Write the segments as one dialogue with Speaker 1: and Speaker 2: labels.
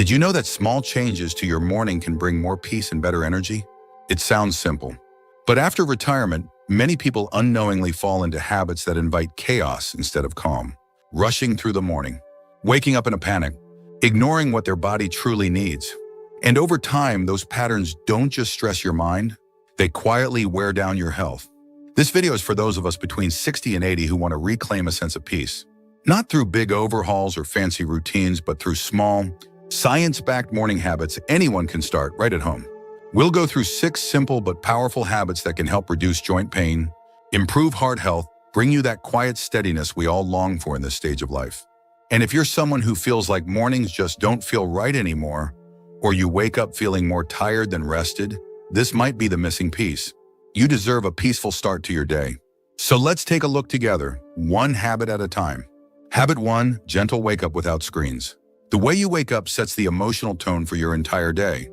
Speaker 1: Did you know that small changes to your morning can bring more peace and better energy? It sounds simple. But after retirement, many people unknowingly fall into habits that invite chaos instead of calm. Rushing through the morning, waking up in a panic, ignoring what their body truly needs. And over time, those patterns don't just stress your mind, they quietly wear down your health. This video is for those of us between 60 and 80 who want to reclaim a sense of peace. Not through big overhauls or fancy routines, but through small, science-backed morning habits anyone can start right at home. We'll go through 6 simple but powerful habits that can help reduce joint pain, improve heart health, bring you that quiet steadiness we all long for in this stage of life. And if you're someone who feels like mornings just don't feel right anymore, or you wake up feeling more tired than rested, this might be the missing piece. You deserve a peaceful start to your day. So let's take a look together, one habit at a time. Habit 1, gentle wake up without screens. The way you wake up sets the emotional tone for your entire day.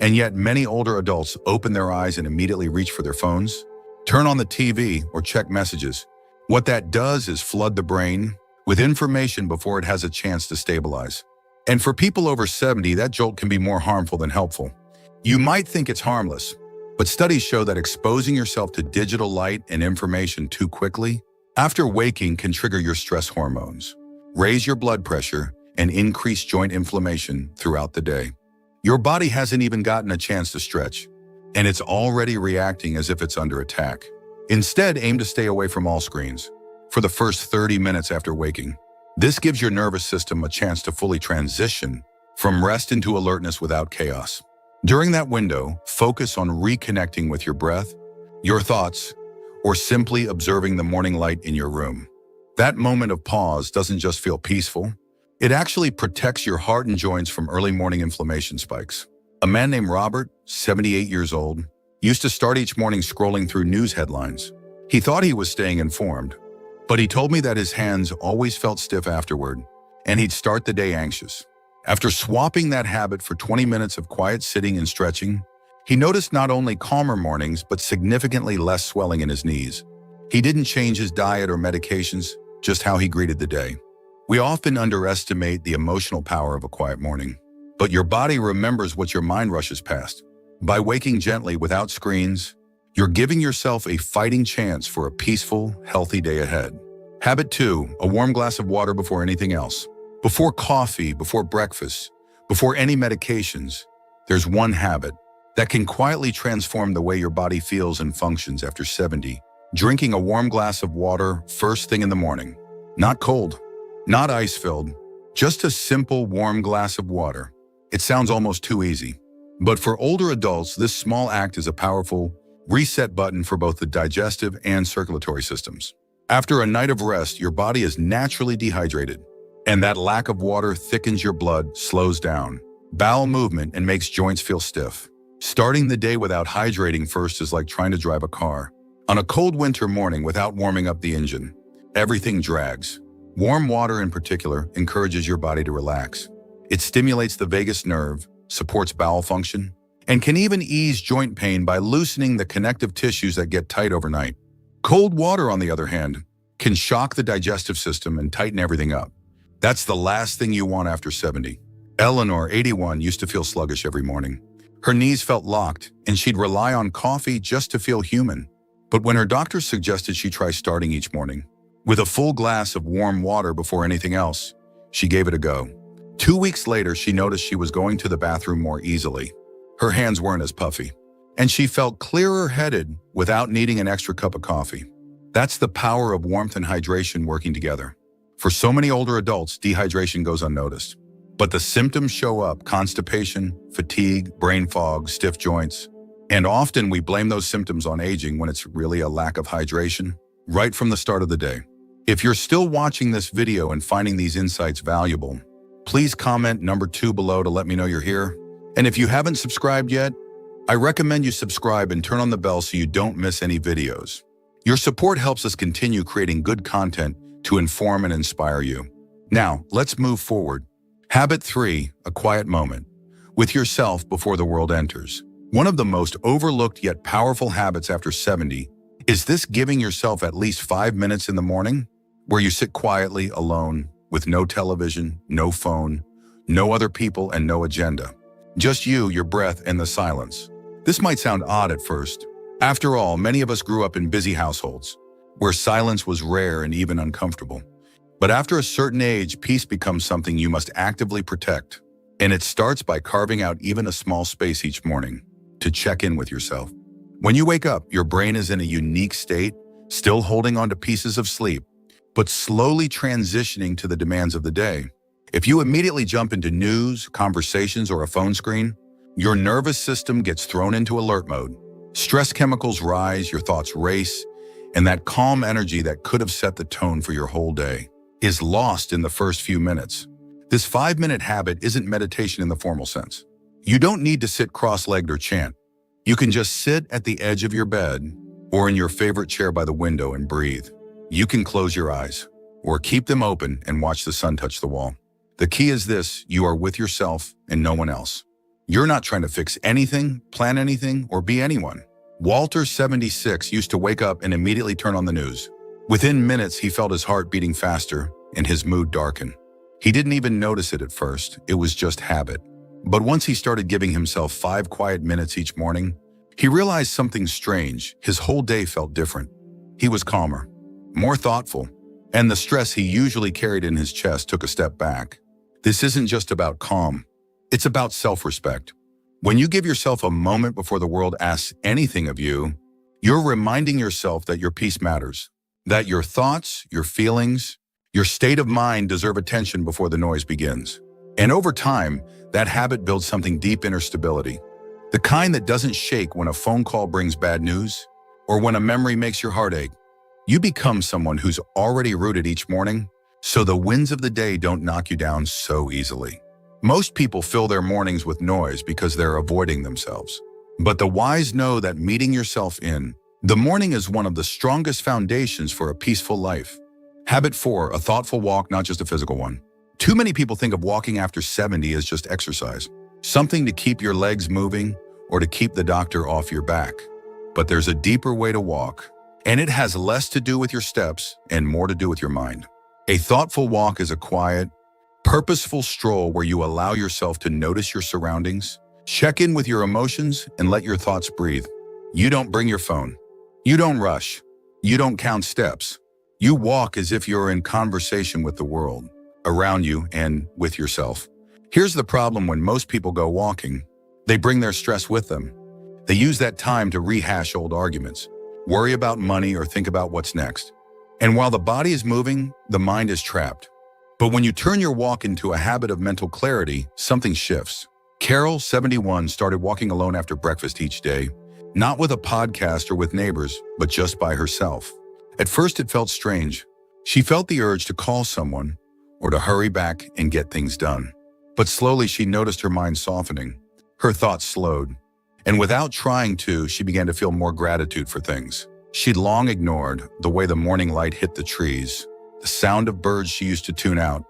Speaker 1: And yet many older adults open their eyes and immediately reach for their phones, turn on the TV, or check messages. What that does is flood the brain with information before it has a chance to stabilize. And for people over 70, that jolt can be more harmful than helpful. You might think it's harmless, but studies show that exposing yourself to digital light and information too quickly after waking can trigger your stress hormones, raise your blood pressure, and increase joint inflammation throughout the day. Your body hasn't even gotten a chance to stretch, and it's already reacting as if it's under attack. Instead, aim to stay away from all screens for the first 30 minutes after waking. This gives your nervous system a chance to fully transition from rest into alertness without chaos. During that window, focus on reconnecting with your breath, your thoughts, or simply observing the morning light in your room. That moment of pause doesn't just feel peaceful, it actually protects your heart and joints from early morning inflammation spikes. A man named Robert, 78 years old, used to start each morning scrolling through news headlines. He thought he was staying informed, but he told me that his hands always felt stiff afterward, and he'd start the day anxious. After swapping that habit for 20 minutes of quiet sitting and stretching, he noticed not only calmer mornings, but significantly less swelling in his knees. He didn't change his diet or medications, just how he greeted the day. We often underestimate the emotional power of a quiet morning, but your body remembers what your mind rushes past. By waking gently without screens, you're giving yourself a fighting chance for a peaceful, healthy day ahead. Habit 2, a warm glass of water before anything else. Before coffee, before breakfast, before any medications, there's one habit that can quietly transform the way your body feels and functions after 70. Drinking a warm glass of water first thing in the morning. Not cold, not ice-filled, just a simple warm glass of water. It sounds almost too easy. But for older adults, this small act is a powerful reset button for both the digestive and circulatory systems. After a night of rest, your body is naturally dehydrated, and that lack of water thickens your blood, slows down bowel movement, and makes joints feel stiff. Starting the day without hydrating first is like trying to drive a car. On a cold winter morning without warming up the engine, everything drags. Warm water in particular encourages your body to relax. It stimulates the vagus nerve, supports bowel function, and can even ease joint pain by loosening the connective tissues that get tight overnight. Cold water, on the other hand, can shock the digestive system and tighten everything up. That's the last thing you want after 70. Eleanor, 81, used to feel sluggish every morning. Her knees felt locked, and she'd rely on coffee just to feel human. But when her doctor suggested she try starting each morning with a full glass of warm water before anything else, she gave it a go. 2 weeks later, she noticed she was going to the bathroom more easily. Her hands weren't as puffy, and she felt clearer-headed without needing an extra cup of coffee. That's the power of warmth and hydration working together. For so many older adults, dehydration goes unnoticed. But the symptoms show up: constipation, fatigue, brain fog, stiff joints. And often we blame those symptoms on aging when it's really a lack of hydration right from the start of the day. If you're still watching this video and finding these insights valuable, please comment number 2 below to let me know you're here. And if you haven't subscribed yet, I recommend you subscribe and turn on the bell so you don't miss any videos. Your support helps us continue creating good content to inform and inspire you. Now, let's move forward. Habit 3, a quiet moment with yourself before the world enters. One of the most overlooked yet powerful habits after 70 is this: giving yourself at least 5 minutes in the morning where you sit quietly alone with no television, no phone, No other people and no agenda. Just you, your breath, and the silence. This might sound odd at first. After all, many of us grew up in busy households, where silence was rare and even uncomfortable. But after a certain age, peace becomes something you must actively protect. And it starts by carving out even a small space each morning to check in with yourself. When you wake up, your brain is in a unique state, still holding on to pieces of sleep, but slowly transitioning to the demands of the day. If you immediately jump into news, conversations, or a phone screen, your nervous system gets thrown into alert mode. Stress chemicals rise, your thoughts race, and that calm energy that could have set the tone for your whole day is lost in the first few minutes. This 5-minute habit isn't meditation in the formal sense. You don't need to sit cross-legged or chant. You can just sit at the edge of your bed or in your favorite chair by the window and breathe. You can close your eyes or keep them open and watch the sun touch the wall. The key is this: you are with yourself and no one else. You're not trying to fix anything, plan anything, or be anyone. Walter, 76, used to wake up and immediately turn on the news. Within minutes, he felt his heart beating faster and his mood darken. He didn't even notice it at first. It was just habit. But once he started giving himself 5 quiet minutes each morning, he realized something strange. His whole day felt different. He was calmer, more thoughtful, and the stress he usually carried in his chest took a step back. This isn't just about calm. It's about self-respect. When you give yourself a moment before the world asks anything of you, you're reminding yourself that your peace matters, that your thoughts, your feelings, your state of mind deserve attention before the noise begins. And over time, that habit builds something deep inner stability, the kind that doesn't shake when a phone call brings bad news or when a memory makes your heart ache. You become someone who's already rooted each morning, so the winds of the day don't knock you down so easily. Most people fill their mornings with noise because they're avoiding themselves. But the wise know that meeting yourself in the morning is one of the strongest foundations for a peaceful life. Habit 4, a thoughtful walk, not just a physical one. Too many people think of walking after 70 as just exercise, something to keep your legs moving or to keep the doctor off your back. But there's a deeper way to walk, and it has less to do with your steps and more to do with your mind. A thoughtful walk is a quiet, purposeful stroll where you allow yourself to notice your surroundings, check in with your emotions, and let your thoughts breathe. You don't bring your phone. You don't rush. You don't count steps. You walk as if you're in conversation with the world around you and with yourself. Here's the problem: when most people go walking, they bring their stress with them. They use that time to rehash old arguments, worry about money, or think about what's next. And while the body is moving, the mind is trapped. But when you turn your walk into a habit of mental clarity, something shifts. Carol, 71, started walking alone after breakfast each day, not with a podcast or with neighbors, but just by herself. At first, it felt strange. She felt the urge to call someone or to hurry back and get things done. But slowly, she noticed her mind softening. Her thoughts slowed. And without trying to, she began to feel more gratitude for things she'd long ignored: the way the morning light hit the trees, the sound of birds she used to tune out,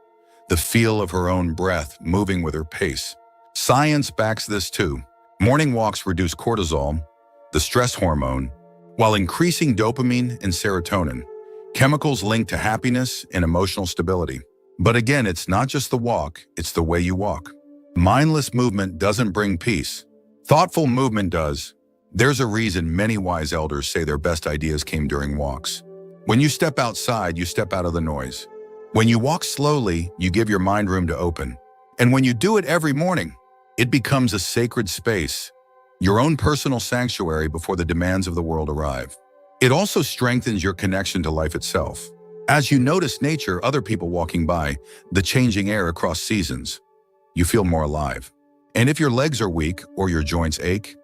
Speaker 1: the feel of her own breath moving with her pace. Science backs this too. Morning walks reduce cortisol, the stress hormone, while increasing dopamine and serotonin, chemicals linked to happiness and emotional stability. But again, it's not just the walk, it's the way you walk. Mindless movement doesn't bring peace. Thoughtful movement does. There's a reason many wise elders say their best ideas came during walks. When you step outside, you step out of the noise. When you walk slowly, you give your mind room to open. And when you do it every morning, it becomes a sacred space, your own personal sanctuary before the demands of the world arrive. It also strengthens your connection to life itself. As you notice nature, other people walking by, the changing air across seasons, you feel more alive. And if your legs are weak or your joints ache,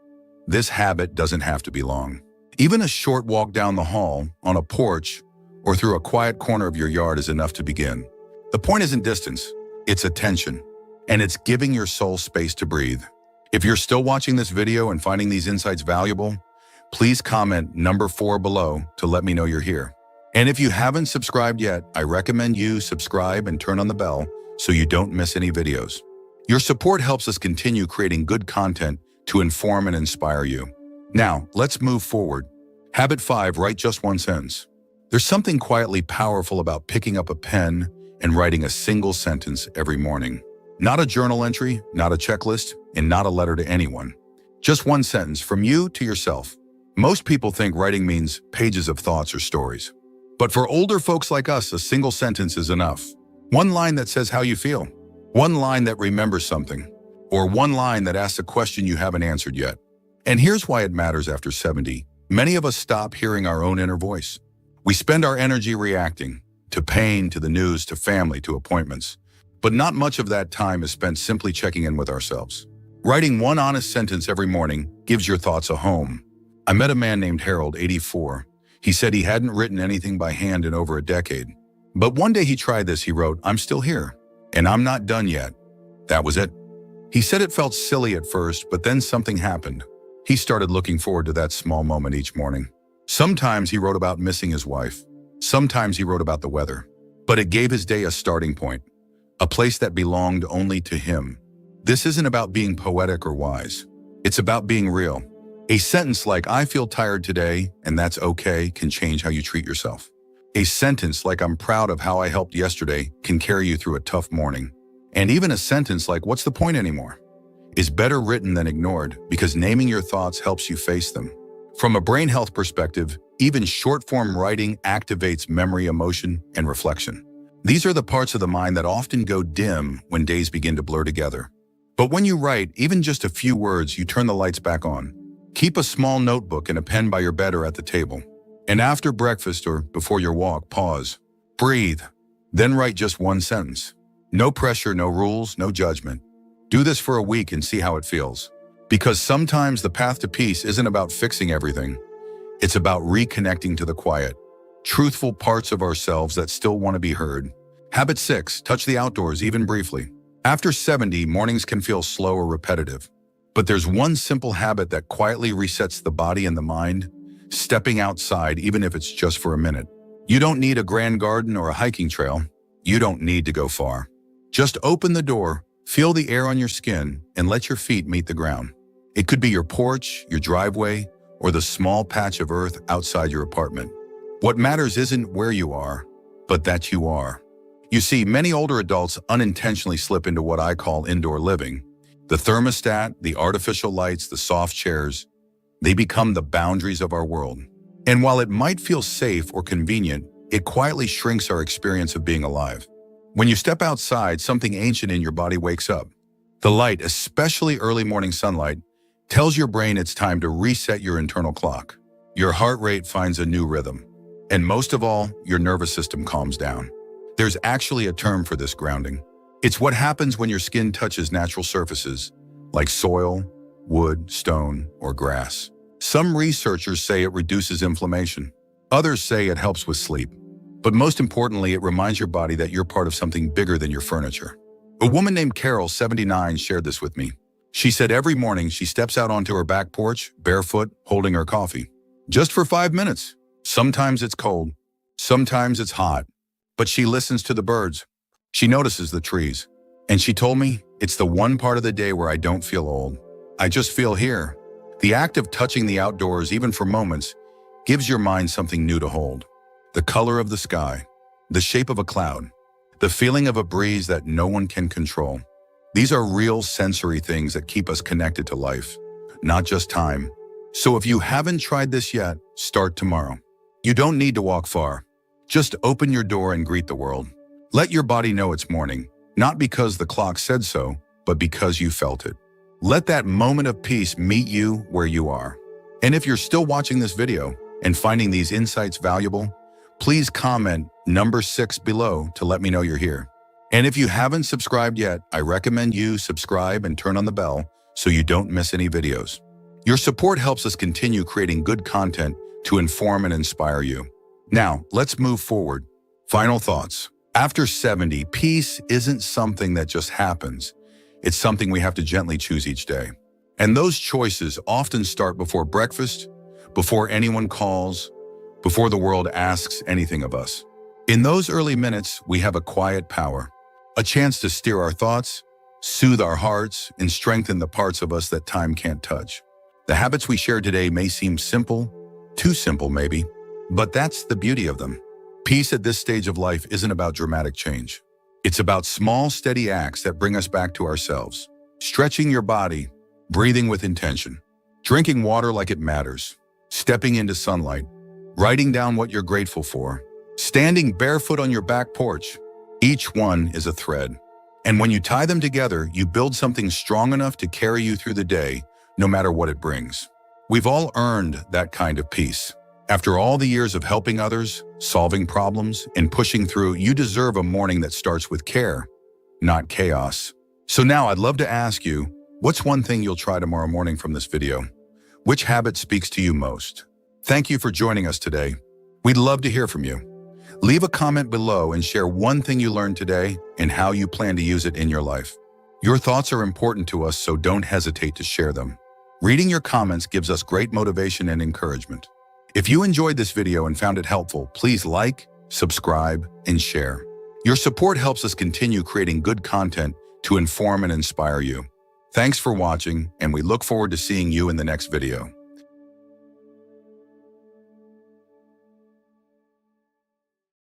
Speaker 1: this habit doesn't have to be long. Even a short walk down the hall, on a porch, or through a quiet corner of your yard is enough to begin. The point isn't distance, it's attention, and it's giving your soul space to breathe. If you're still watching this video and finding these insights valuable, please comment number 4 below to let me know you're here. And if you haven't subscribed yet, I recommend you subscribe and turn on the bell so you don't miss any videos. Your support helps us continue creating good content to inform and inspire you. Now, let's move forward. Habit 5, write just one sentence. There's something quietly powerful about picking up a pen and writing a single sentence every morning. Not a journal entry, not a checklist, and not a letter to anyone. Just one sentence from you to yourself. Most people think writing means pages of thoughts or stories. But for older folks like us, a single sentence is enough. One line that says how you feel. One line that remembers something. Or one line that asks a question you haven't answered yet. And here's why it matters after 70. Many of us stop hearing our own inner voice. We spend our energy reacting to pain, to the news, to family, to appointments. But not much of that time is spent simply checking in with ourselves. Writing one honest sentence every morning gives your thoughts a home. I met a man named Harold, 84. He said he hadn't written anything by hand in over a decade. But one day he tried this. He wrote, "I'm still here, and I'm not done yet." That was it. He said it felt silly at first, but then something happened. He started looking forward to that small moment each morning. Sometimes he wrote about missing his wife. Sometimes he wrote about the weather. But it gave his day a starting point, a place that belonged only to him. This isn't about being poetic or wise. It's about being real. A sentence like, "I feel tired today, and that's okay," can change how you treat yourself. A sentence like, "I'm proud of how I helped yesterday," can carry you through a tough morning. And even a sentence like, "What's the point anymore?" is better written than ignored, because naming your thoughts helps you face them. From a brain health perspective, even short-form writing activates memory, emotion, and reflection. These are the parts of the mind that often go dim when days begin to blur together. But when you write, even just a few words, you turn the lights back on. Keep a small notebook and a pen by your bed or at the table. And after breakfast or before your walk, pause, breathe, then write just one sentence. No pressure, no rules, no judgment. Do this for a week and see how it feels. Because sometimes the path to peace isn't about fixing everything. It's about reconnecting to the quiet, truthful parts of ourselves that still want to be heard. Habit 6, touch the outdoors even briefly. After 70, mornings can feel slow or repetitive. But there's one simple habit that quietly resets the body and the mind: stepping outside, even if it's just for a minute. You don't need a grand garden or a hiking trail. You don't need to go far. Just open the door, feel the air on your skin, and let your feet meet the ground. It could be your porch, your driveway, or the small patch of earth outside your apartment. What matters isn't where you are, but that you are. You see, many older adults unintentionally slip into what I call indoor living. The thermostat, the artificial lights, the soft chairs, they become the boundaries of our world. And while it might feel safe or convenient, it quietly shrinks our experience of being alive. When you step outside, something ancient in your body wakes up. The light, especially early morning sunlight, tells your brain it's time to reset your internal clock. Your heart rate finds a new rhythm. And most of all, your nervous system calms down. There's actually a term for this: grounding. It's what happens when your skin touches natural surfaces, like soil, wood, stone, or grass. Some researchers say it reduces inflammation. Others say it helps with sleep. But most importantly, it reminds your body that you're part of something bigger than your furniture. A woman named Carol, 79, shared this with me. She said every morning she steps out onto her back porch, barefoot, holding her coffee. Just for 5 minutes. Sometimes it's cold, sometimes it's hot, but she listens to the birds. She notices the trees. And she told me, "It's the one part of the day where I don't feel old. I just feel here." The act of touching the outdoors, even for moments, gives your mind something new to hold. The color of the sky, the shape of a cloud, the feeling of a breeze that no one can control. These are real sensory things that keep us connected to life, not just time. So if you haven't tried this yet, start tomorrow. You don't need to walk far. Just open your door and greet the world. Let your body know it's morning, not because the clock said so, but because you felt it. Let that moment of peace meet you where you are. And if you're still watching this video and finding these insights valuable, please comment number 6 below to let me know you're here. And if you haven't subscribed yet, I recommend you subscribe and turn on the bell so you don't miss any videos. Your support helps us continue creating good content to inform and inspire you. Now, let's move forward. Final thoughts. After 70, peace isn't something that just happens. It's something we have to gently choose each day. And those choices often start before breakfast, before anyone calls, before the world asks anything of us. In those early minutes, we have a quiet power, a chance to steer our thoughts, soothe our hearts, and strengthen the parts of us that time can't touch. The habits we share today may seem simple, too simple maybe, but that's the beauty of them. Peace at this stage of life isn't about dramatic change. It's about small, steady acts that bring us back to ourselves. Stretching your body, breathing with intention, drinking water like it matters, stepping into sunlight, writing down what you're grateful for, standing barefoot on your back porch. Each one is a thread. And when you tie them together, you build something strong enough to carry you through the day, no matter what it brings. We've all earned that kind of peace. After all the years of helping others, solving problems, and pushing through, you deserve a morning that starts with care, not chaos. So now I'd love to ask you, what's one thing you'll try tomorrow morning from this video? Which habit speaks to you most? Thank you for joining us today. We'd love to hear from you. Leave a comment below and share one thing you learned today and how you plan to use it in your life. Your thoughts are important to us, so don't hesitate to share them. Reading your comments gives us great motivation and encouragement. If you enjoyed this video and found it helpful, please like, subscribe, and share. Your support helps us continue creating good content to inform and inspire you. Thanks for watching, and we look forward to seeing you in the next video.